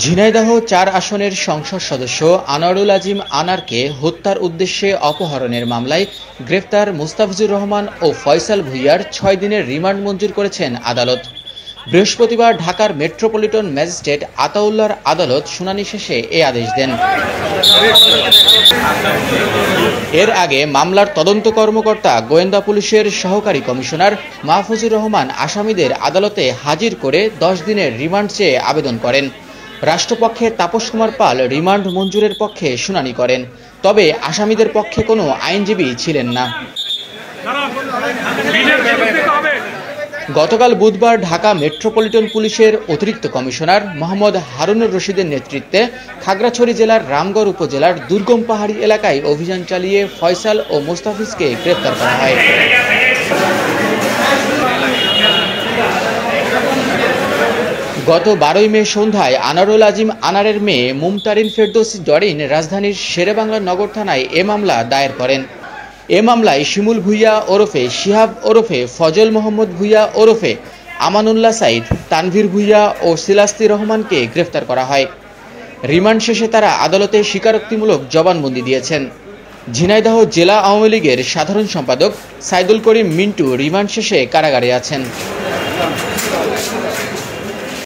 ঝিনাইদহ ৪ আসনের সংসদ সদস্য আনোয়ারুল আজিম আনারকে হত্যার উদ্দেশ্যে অপহরণের মামলায় গ্রেফতার মুস্তাফিজুর রহমান ও ফয়সাল ভুঁইয়ার ৬ দিনের রিমান্ড মঞ্জুর করেছেন আদালত। বৃহস্পতিবার ঢাকার মেট্রোপলিটন ম্যাজিস্ট্রেট আতাউল্লাহর আদালত শুনানি শেষে এ আদেশ দেন। এর আগে মামলার তদন্ত কর্মকর্তা গোয়েন্দা পুলিশের সহকারী কমিশনার মাহফুজুর রহমান আসামিদের আদালতে হাজির করে ১০ দিনের রিমান্ড চেয়ে আবেদন করেন। রাষ্ট্রপক্ষে তাপস কুমার পাল রিমান্ড মঞ্জুরের পক্ষে শুনানি করেন, তবে আসামিদের পক্ষে কোনো আইনজীবী ছিলেন না। গতকাল বুধবার ঢাকা মেট্রোপলিটন পুলিশের অতিরিক্ত কমিশনার মোহাম্মদ হারুনুর রশিদের নেতৃত্বে খাগড়াছড়ি জেলার রামগড় উপজেলার দুর্গম পাহাড়ি এলাকায় অভিযান চালিয়ে ফয়সাল ও মোস্তাফিজকে গ্রেফতার করা হয়। গত ১২ মে সন্ধ্যায় আনোয়ারুল আজিম আনারের মেয়ে মুমতারিন ফেরদৌসী ডরিন রাজধানীর শেরেবাংলা নগর থানায় এ মামলা দায়ের করেন। এ মামলায় শিমুল ভুঁইয়া ওরফে শিহাব ওরফে ফজল মোহাম্মদ ভুঁইয়া ওরফে আমানুল্লাহ সাইদ, তানভীর ভুঁইয়া ও সিলাস্তি রহমানকে গ্রেফতার করা হয়। রিমান্ড শেষে তারা আদালতে স্বীকারোক্তিমূলক জবানবন্দি দিয়েছেন। ঝিনাইদহ জেলা আওয়ামী লীগের সাধারণ সম্পাদক সাইদুল করিম মিন্টু রিমান্ড শেষে কারাগারে আছেন।